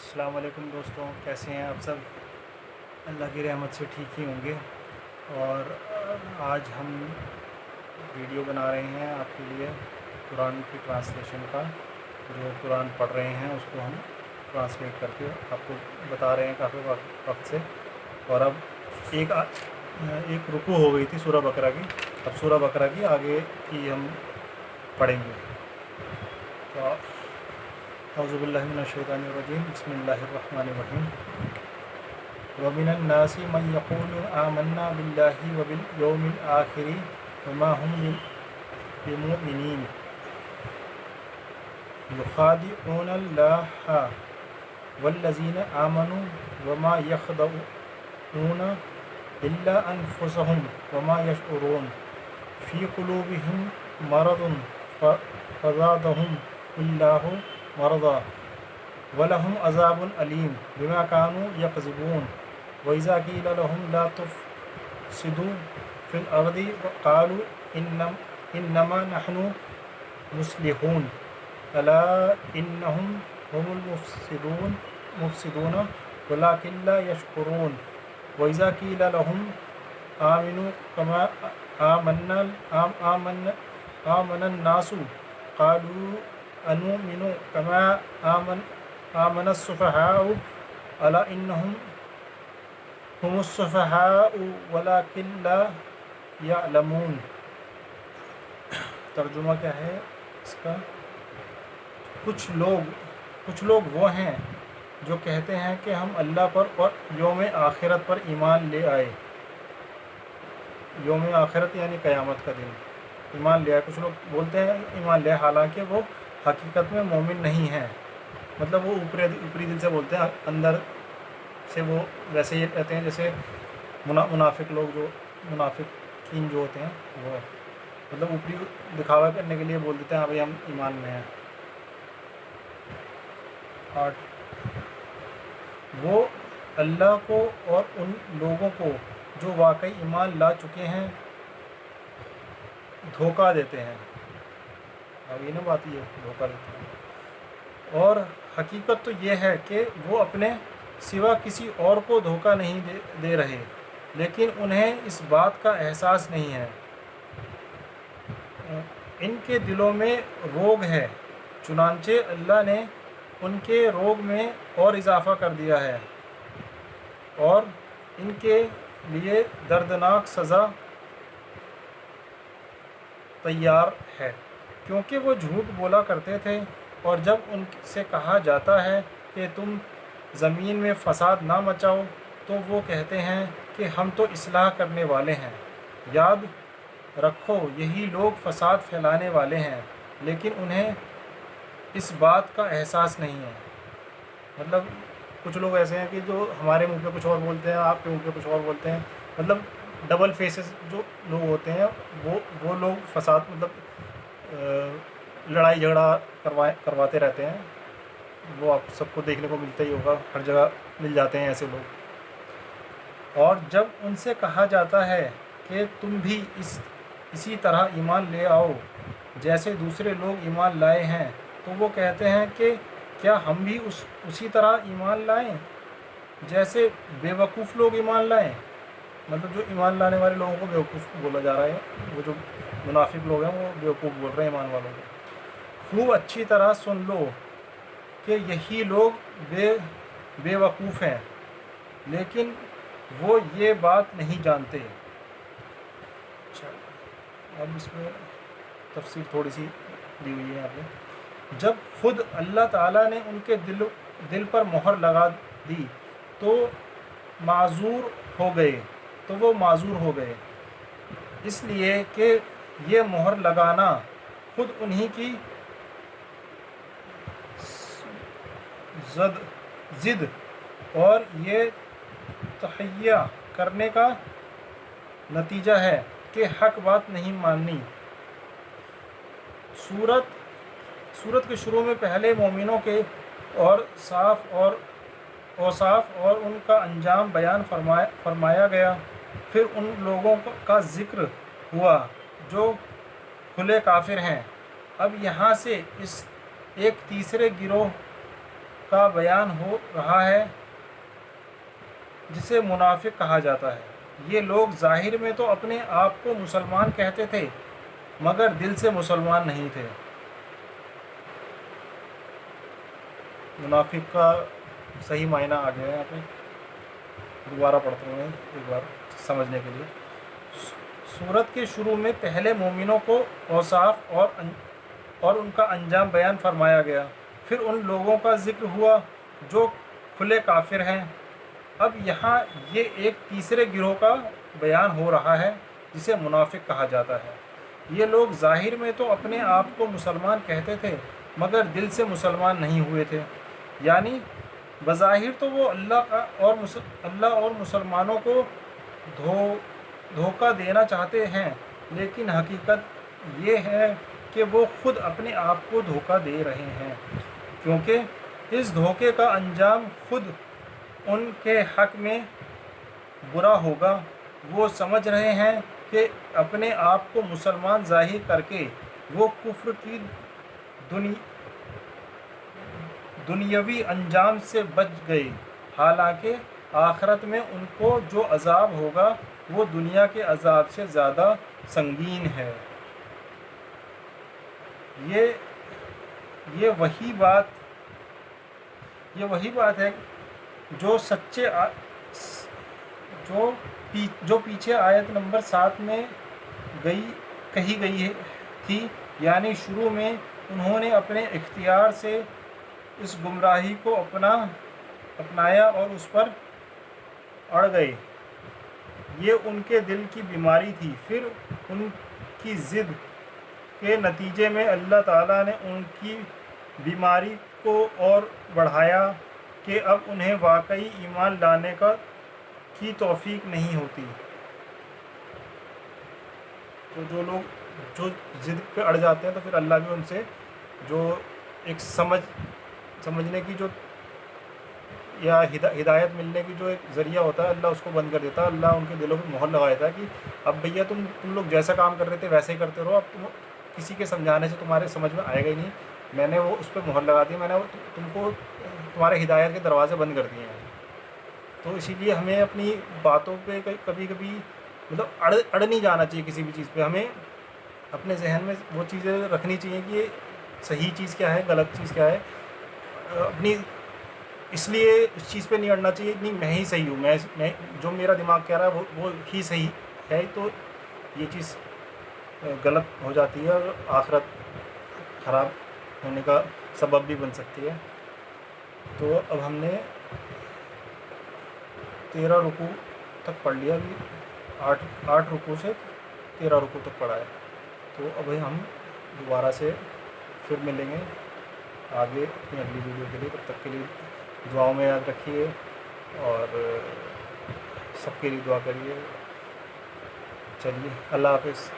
السلام علیکم دوستوں، کیسے ہیں آپ سب؟ اللہ کی رحمت سے ٹھیک ہی ہوں گے۔ اور آج ہم ویڈیو بنا رہے ہیں آپ کے لیے قرآن کی ٹرانسلیشن کا۔ جو قرآن پڑھ رہے ہیں اس کو ہم ٹرانسلیٹ کر کے آپ کو بتا رہے ہیں کافی وقت سے۔ اور اب ایک رکوع ہو گئی تھی سورہ بقرہ کی، اب سورہ بقرہ کی آگے کی ہم پڑھیں گے۔ تو اعوذ باللہ من الشیطان الرجیم، بسم اللہ الرحمن الرحیم۔ ومن الناس من يقول آمنا باللہ وبالیوم الآخر وما هم بمؤمنین یخادعون اللہ والذین آمنوا وما یخدعون الا انفسهم وما یشعرون فی قلوبهم مرض فزادهم اللہ مرضا وَلَهُمْ عَذَابٌ أَلِيمٌ بِمَا كَانُوا يَكْذِبُونَ وَإِذَا قِيلَ لَهُمْ لَا تُفْسِدُوا فِي الْأَرْضِ قَالُوا إِنَّمَا نَحْنُ مُصْلِحُونَ أَلَا إِنَّهُمْ هُمُ الْمُفْسِدُونَ وَلَكِنْ لَا يَشْعُرُونَ وَإِذَا قِيلَ لَهُمْ آمِنُوا كَمَا آمَنَ النَّاسُ قَالُوا أَنُؤْمِنُ كَمَا آمن السفهاء ألا إنهم هم السفهاء ولكن لا يعلمون۔ ترجمہ کیا ہے اس کا؟ کچھ لوگ وہ ہیں جو کہتے ہیں کہ ہم اللہ پر اور یوم آخرت پر ایمان لے آئے۔ یوم آخرت یعنی قیامت کا دن ایمان لے آئے۔ کچھ لوگ بولتے ہیں ایمان لے، حالانکہ وہ حقیقت میں مومن نہیں ہیں۔ مطلب وہ اوپری دل سے بولتے ہیں، اندر سے وہ ویسے ہی کہتے ہیں جیسے منافقین جو ہوتے ہیں، وہ مطلب اوپری دکھاوا کرنے کے لیے بول دیتے ہیں ہاں بھائی ہم ایمان میں ہیں۔ 8 وہ اللہ کو اور ان لوگوں کو جو واقعی ایمان لا چکے ہیں دھوکہ دیتے ہیں۔ اب یہ نا بات، یہ دھوکہ دیتے ہیں۔ اور حقیقت تو یہ ہے کہ وہ اپنے سوا کسی اور کو دھوکہ نہیں دے رہے، لیکن انہیں اس بات کا احساس نہیں ہے۔ ان کے دلوں میں روگ ہے، چنانچہ اللہ نے ان کے روگ میں اور اضافہ کر دیا ہے، اور ان کے لیے دردناک سزا تیار ہے، کیونکہ وہ جھوٹ بولا کرتے تھے۔ اور جب ان سے کہا جاتا ہے کہ تم زمین میں فساد نہ مچاؤ تو وہ کہتے ہیں کہ ہم تو اصلاح کرنے والے ہیں۔ یاد رکھو یہی لوگ فساد پھیلانے والے ہیں، لیکن انہیں اس بات کا احساس نہیں ہے۔ مطلب کچھ لوگ ایسے ہیں کہ جو ہمارے منہ پہ کچھ اور بولتے ہیں، آپ کے منہ پہ کچھ اور بولتے ہیں۔ مطلب ڈبل فیسز جو لوگ ہوتے ہیں وہ لوگ فساد مطلب لڑائی جھگڑا کرواتے رہتے ہیں۔ وہ آپ سب کو دیکھنے کو ملتا ہی ہوگا، ہر جگہ مل جاتے ہیں ایسے لوگ۔ اور جب ان سے کہا جاتا ہے کہ تم بھی اسی طرح ایمان لے آؤ جیسے دوسرے لوگ ایمان لائے ہیں، تو وہ کہتے ہیں کہ کیا ہم بھی اسی طرح ایمان لائیں جیسے بے وقوف لوگ ایمان لائیں۔ مطلب جو ایمان لانے والے لوگوں کو بیوقوف بولا جا رہا ہے، وہ جو منافق لوگ ہیں وہ بیوقوف بول رہے ہیں ایمان والوں کو۔ خوب اچھی طرح سن لو کہ یہی لوگ بے وقوف ہیں، لیکن وہ یہ بات نہیں جانتے۔ اچھا، اب اس میں تفسیر تھوڑی سی دی ہوئی ہے یہاں پہ۔ جب خود اللہ تعالیٰ نے ان کے دل پر مہر لگا دی تو وہ معذور ہو گئے، اس لیے کہ یہ مہر لگانا خود انہی کی ضد اور یہ تہیہ کرنے کا نتیجہ ہے کہ حق بات نہیں ماننی۔ سورت کے شروع میں پہلے مومنوں کے اوصاف اور ان کا انجام بیان فرمایا گیا، پھر ان لوگوں کا ذکر ہوا جو کھلے کافر ہیں۔ اب یہاں سے ایک تیسرے گروہ کا بیان ہو رہا ہے جسے منافق کہا جاتا ہے۔ یہ لوگ ظاہر میں تو اپنے آپ کو مسلمان کہتے تھے مگر دل سے مسلمان نہیں تھے۔ منافق کا صحیح معنی آ گیا ہے یہاں پہ، دوبارہ پڑھتا ہوں ایک بار سمجھنے کے لیے۔ سورت کے شروع میں پہلے مومنوں کو اوصاف اور ان کا انجام بیان فرمایا گیا، پھر ان لوگوں کا ذکر ہوا جو کھلے کافر ہیں۔ اب یہاں یہ ایک تیسرے گروہ کا بیان ہو رہا ہے جسے منافق کہا جاتا ہے۔ یہ لوگ ظاہر میں تو اپنے آپ کو مسلمان کہتے تھے مگر دل سے مسلمان نہیں ہوئے تھے، یعنی بظاہر تو وہ اللہ اور مسلمانوں کو دھوکہ دینا چاہتے ہیں، لیکن حقیقت یہ ہے کہ وہ خود اپنے آپ کو دھوکہ دے رہے ہیں، کیونکہ اس دھوکے کا انجام خود ان کے حق میں برا ہوگا۔ وہ سمجھ رہے ہیں کہ اپنے آپ کو مسلمان ظاہر کر کے وہ کفر کی دنیاوی انجام سے بچ گئے، حالانکہ آخرت میں ان کو جو عذاب ہوگا وہ دنیا کے عذاب سے زیادہ سنگین ہے۔ یہ وہی بات ہے جو پیچھے آیت نمبر 7 میں کہی گئی تھی، یعنی شروع میں انہوں نے اپنے اختیار سے اس گمراہی کو اپنایا اور اس پر اڑ گئے۔ یہ ان کے دل کی بیماری تھی، پھر ان کی ضد کے نتیجے میں اللہ تعالیٰ نے ان کی بیماری کو اور بڑھایا کہ اب انہیں واقعی ایمان لانے کی توفیق نہیں ہوتی۔ تو جو لوگ جو ضد پہ اڑ جاتے ہیں تو پھر اللہ بھی ان سے جو ایک سمجھنے کی جو یا ہدایت ملنے کی جو ایک ذریعہ ہوتا ہے، اللہ اس کو بند کر دیتا ہے۔ اللہ ان کے دلوں پہ مہر لگا دیتا ہے کہ اب بھیا تم لوگ جیسا کام کر رہے تھے ویسے ہی کرتے رہو، اب کسی کے سمجھانے سے تمہارے سمجھ میں آئے گا ہی نہیں، میں نے وہ اس پہ مہر لگا دی، میں نے تم کو تمہارے ہدایت کے دروازے بند کر دیے ہیں۔ تو اسی لیے ہمیں اپنی باتوں پہ کبھی مطلب اڑ نہیں جانا چاہیے کسی بھی چیز پہ۔ ہمیں اپنے ذہن میں وہ چیزیں رکھنی چاہیے کہ یہ صحیح چیز کیا ہے، غلط چیز کیا ہے، اپنی اس لیے اس چیز پہ نہیں اڑنا چاہیے نہیں میں ہی صحیح ہوں، میں جو میرا دماغ کہہ رہا ہے وہ ہی صحیح ہے، تو یہ چیز غلط ہو جاتی ہے اور آخرت خراب ہونے کا سبب بھی بن سکتی ہے۔ تو اب ہم نے 13 رکوع تک پڑھ لیا، ابھی 8 رکوع سے 13 رکوع تک پڑھا ہے۔ تو اب ہم دوبارہ سے پھر ملیں گے آگے اپنی اگلی ویڈیو کے لیے۔ تب تک کے لیے دعاؤں میں یاد رکھیے اور سب کے لیے دعا کریے۔ چلیے، اللہ حافظ۔